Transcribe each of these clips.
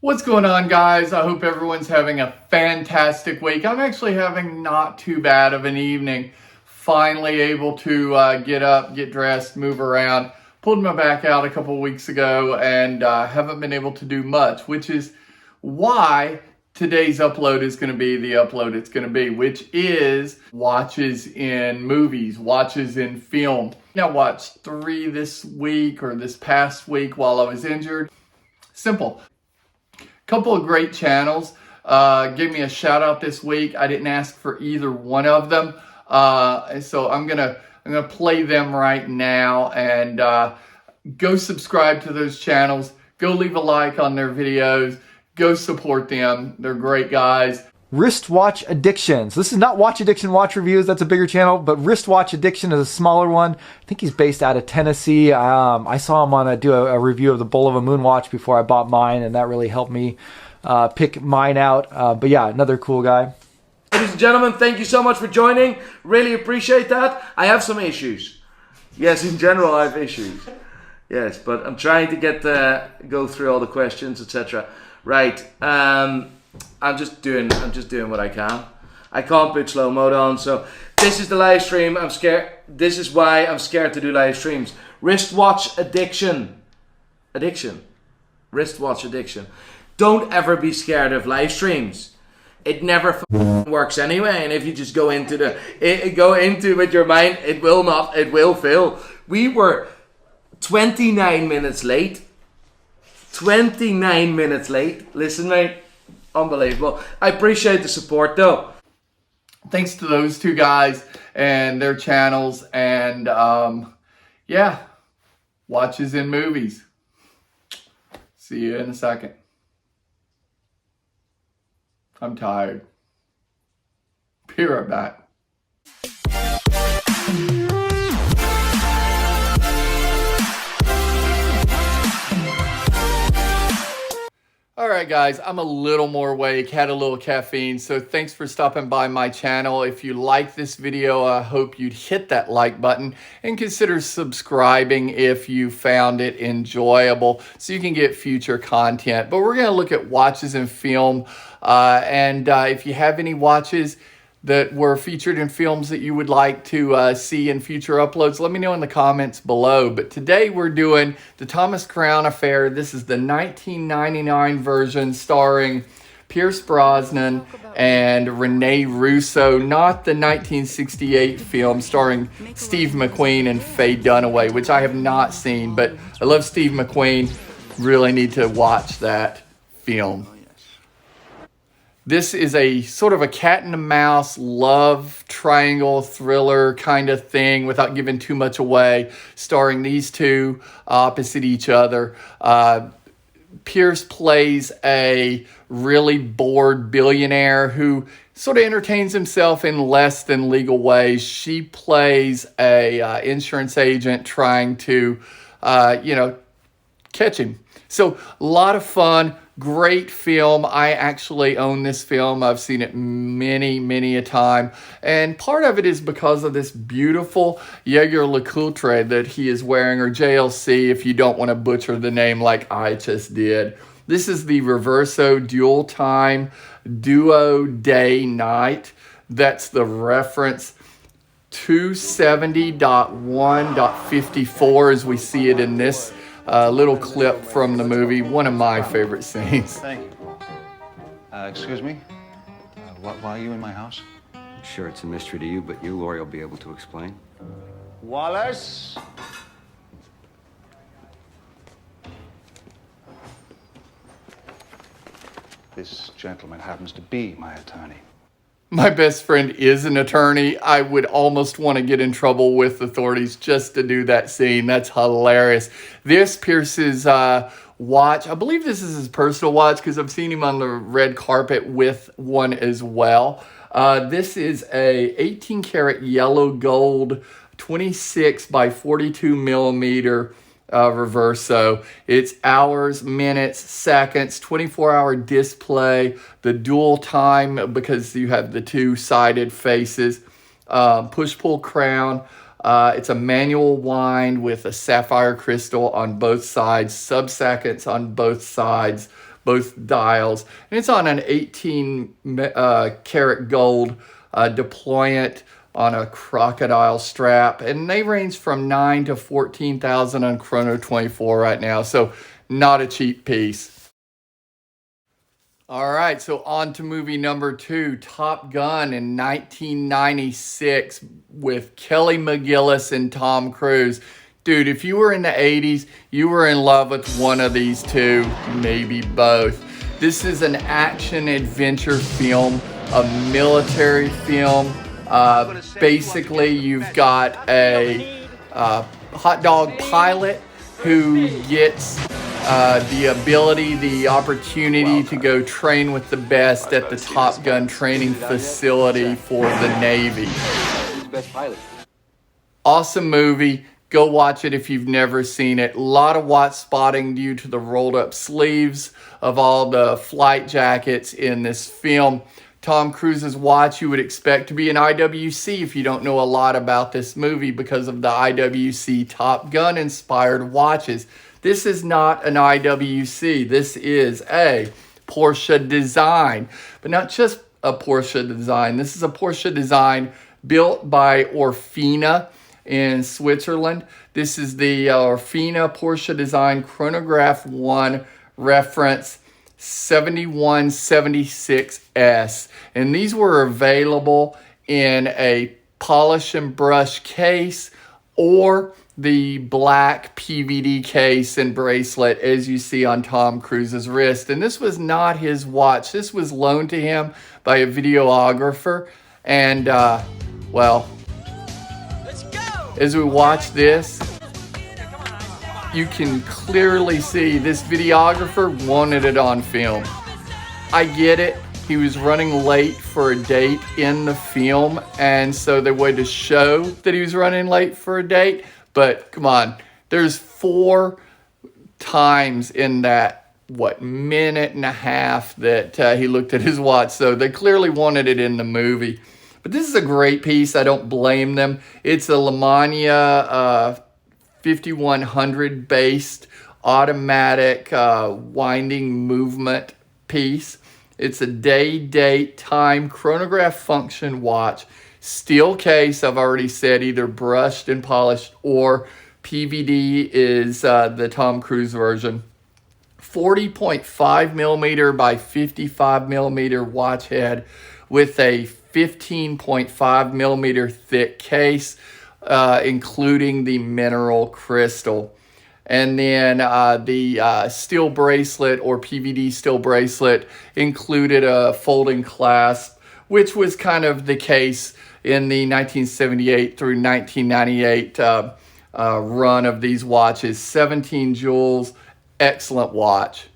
What's going on, guys? I hope everyone's having a fantastic week. I'm actually having not too bad of an evening. Finally able to get up, get dressed, move around. Pulled my back out a couple weeks ago and haven't been able to do much, which is why today's upload is going to be the upload it's going to be, which is watches in movies, watches in film. I watched 3 this week or this past week while I was injured. Simple. Couple of great channels gave me a shout out this week. I didn't ask for either one of them, so I'm gonna play them right now. And go subscribe to those channels. Go leave a like on their videos. Go support them. They're great guys. Wristwatch Addiction. So this is not Watch Addiction Watch Reviews. That's a bigger channel, but Wristwatch Addiction is a smaller one. I think he's based out of Tennessee. I saw him on do a review of the Bull of a Moon watch before I bought mine, and that really helped me pick mine out. But yeah, another cool guy. Ladies and gentlemen, thank you so much for joining. Really appreciate that. I have some issues. Yes, in general, I have issues. Yes, but I'm trying to go through all the questions, etc. Right. I'm just doing what I can. I can't put slow mode on, so this is the live stream. I'm scared. This is why I'm scared to do live streams. Wristwatch addiction. Wristwatch addiction. Don't ever be scared of live streams. It never works anyway, and if you just go into with your mind, it will fail. We were 29 minutes late. 29 minutes late. Listen, mate. Unbelievable. I appreciate the support, though. Thanks to those two guys and their channels. And yeah, watches in movies. See you in a second. I'm tired. Be right back. All right, guys, I'm a little more awake, had a little caffeine, so thanks for stopping by my channel. If you like this video, I hope you'd hit that like button and consider subscribing if you found it enjoyable so you can get future content. But we're going to look at watches and film, and if you have any watches that were featured in films that you would like to see in future uploads, let me know in the comments below. But today we're doing the Thomas Crown Affair. This is the 1999 version starring Pierce Brosnan and Rene Russo, not the 1968 film starring Steve McQueen and Faye Dunaway, which I have not seen, but I love Steve McQueen. Really need to watch that film. This is a sort of a cat and a mouse love triangle thriller kind of thing without giving too much away, starring these two opposite each other. Pierce plays a really bored billionaire who sort of entertains himself in less than legal ways. She plays a insurance agent trying to, catch him. So a lot of fun. Great film. I actually own this film. I've seen it many a time. And part of it is because of this beautiful Jaeger-LeCoultre that he is wearing, or JLC if you don't want to butcher the name like I just did. This is the Reverso Dual Time Duo Day Night. That's the reference 270.1.54 as we see it in this little clip from the movie, one of my favorite scenes. Thank you. Excuse me? Why are you in my house? Sure, it's a mystery to you, but you, Lori, will be able to explain. Wallace? This gentleman happens to be my attorney. My best friend is an attorney. I would almost want to get in trouble with authorities just to do that scene. That's hilarious. This Pierce's watch, I believe this is his personal watch because I've seen him on the red carpet with one as well. This is a 18 karat yellow gold 26 by 42 millimeter Reverso. It's hours, minutes, seconds, 24-hour display, the dual time because you have the two-sided faces, push-pull crown. It's a manual wind with a sapphire crystal on both sides, sub-seconds on both sides, both dials. And it's on an 18 karat gold deployant on a crocodile strap. And they range from 9 to 14,000 on Chrono 24 right now. So not a cheap piece. All right, so on to movie number 2, Top Gun in 1996 with Kelly McGillis and Tom Cruise. Dude, if you were in the 80s, you were in love with one of these two, maybe both. This is an action-adventure film, a military film. Basically, you've got a hot dog pilot who gets the ability, the opportunity to go train with the best at the Top Gun training facility for the Navy. Awesome movie. Go watch it if you've never seen it. A lot of watch spotting due to the rolled up sleeves of all the flight jackets in this film. Tom Cruise's watch you would expect to be an IWC if you don't know a lot about this movie because of the IWC Top Gun inspired watches. This is not an IWC. This is a Porsche design, but not just a Porsche design. This is a Porsche design built by Orfina in Switzerland. This is the Orfina Porsche design chronograph 1 reference 7176S. And these were available in a polish and brush case or the black PVD case and bracelet as you see on Tom Cruise's wrist. And this was not his watch. This was loaned to him by a videographer. And, well, as we watch this, you can clearly see this videographer wanted it on film. I get it. He was running late for a date in the film, and so they wanted to show that he was running late for a date. But come on, there's 4 times in that, minute and a half that he looked at his watch. So they clearly wanted it in the movie. But this is a great piece. I don't blame them. It's a Lemania 5100 based automatic winding movement piece. It's a day, date, time, chronograph function watch. Steel case, I've already said, either brushed and polished or PVD is the Tom Cruise version. 40.5 millimeter by 55 millimeter watch head with a 15.5 millimeter thick case, including the mineral crystal. And then the steel bracelet or PVD steel bracelet included a folding clasp, which was kind of the case in the 1978 through 1998 run of these watches. 17 jewels, excellent watch.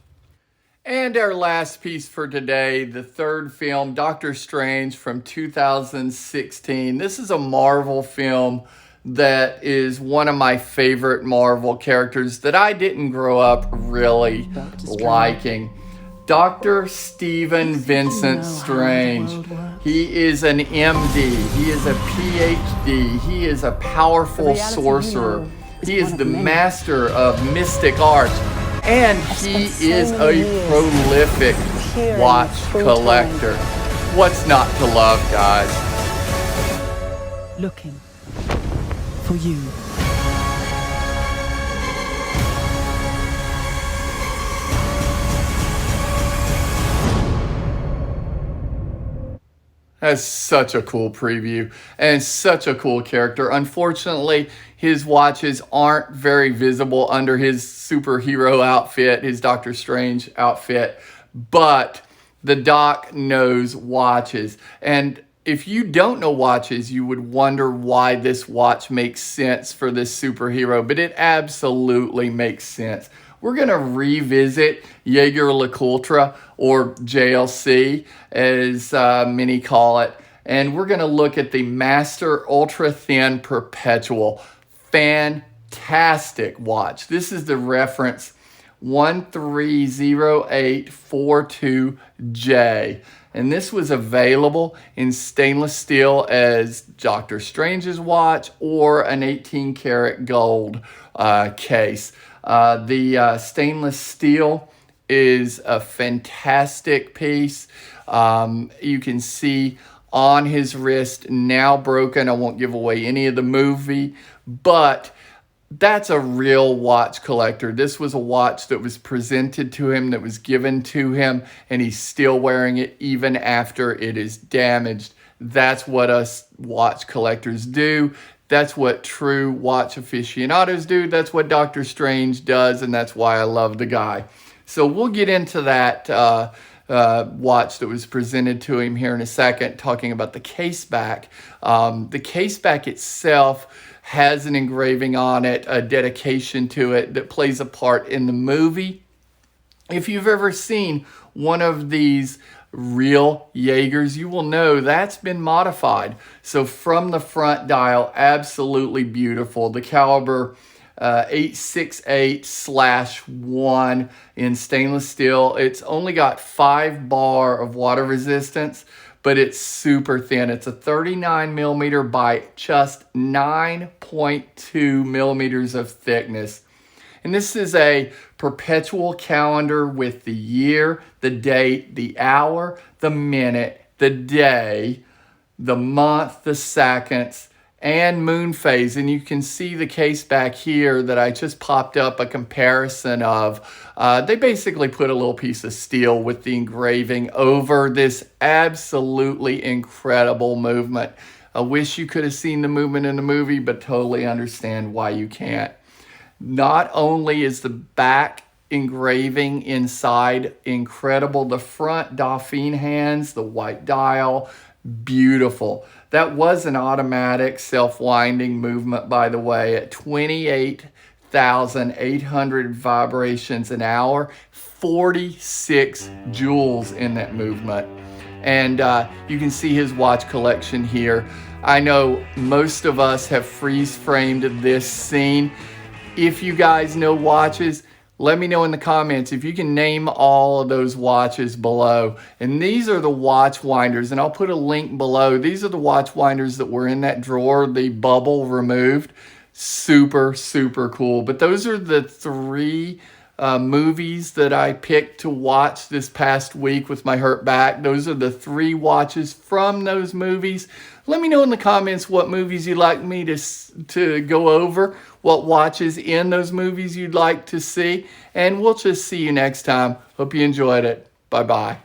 And our last piece for today, the third film, DoctorStrange from 2016. This is a Marvel film that is one of my favorite Marvel characters that I didn't grow up really liking. Dr. Stephen Vincent Strange. He is an MD. He is a PhD. He is a powerful sorcerer. He is the master of mystic arts. And he is a prolific watch collector. What's not to love, guys? Looking for you. That's such a cool preview and such a cool character. Unfortunately, his watches aren't very visible under his superhero outfit, his Doctor Strange outfit, but the doc knows watches. And if you don't know watches, you would wonder why this watch makes sense for this superhero, but it absolutely makes sense. We're going to revisit Jaeger-LeCoultre, or JLC, as many call it. And we're going to look at the Master Ultra Thin Perpetual. Fantastic watch. This is the reference 130842J. And this was available in stainless steel as Dr. Strange's watch or an 18 karat gold case. The stainless steel is a fantastic piece. You can see on his wrist, now broken. I won't give away any of the movie, but that's a real watch collector. This was a watch that was presented to him, that was given to him, and he's still wearing it even after it is damaged. That's what us watch collectors do. That's what true watch aficionados do. That's what DoctorStrange does, and that's why I love the guy. So we'll get into that watch that was presented to him here in a second, talking about the case back. The case back itself has an engraving on it, a dedication to it that plays a part in the movie. If you've ever seen one of these real Jaegers, you will know that's been modified. So from the front dial, absolutely beautiful. The caliber 868/1 in stainless steel. It's only got 5 bar of water resistance, but it's super thin. It's a 39 millimeter by just 9.2 millimeters of thickness. And this is a perpetual calendar with the year, the date, the hour, the minute, the day, the month, the seconds, and moon phase. And you can see the case back here that I just popped up a comparison of. They basically put a little piece of steel with the engraving over this absolutely incredible movement. I wish you could have seen the movement in the movie, but totally understand why you can't. Not only is the back engraving inside incredible, the front Dauphine hands, the white dial, beautiful. That was an automatic self-winding movement, by the way, at 28,800 vibrations an hour, 46 joules in that movement. And you can see his watch collection here. I know most of us have freeze-framed this scene. If you guys know watches, let me know in the comments if you can name all of those watches below. And these are the watch winders, and I'll put a link below. These are the watch winders that were in that drawer, the bubble removed. Super, super cool. But those are the 3 movies that I picked to watch this past week with my hurt back. Those are the 3 watches from those movies. Let me know in the comments what movies you'd like me to go over, what watches in those movies you'd like to see, and we'll just see you next time. Hope you enjoyed it. Bye-bye.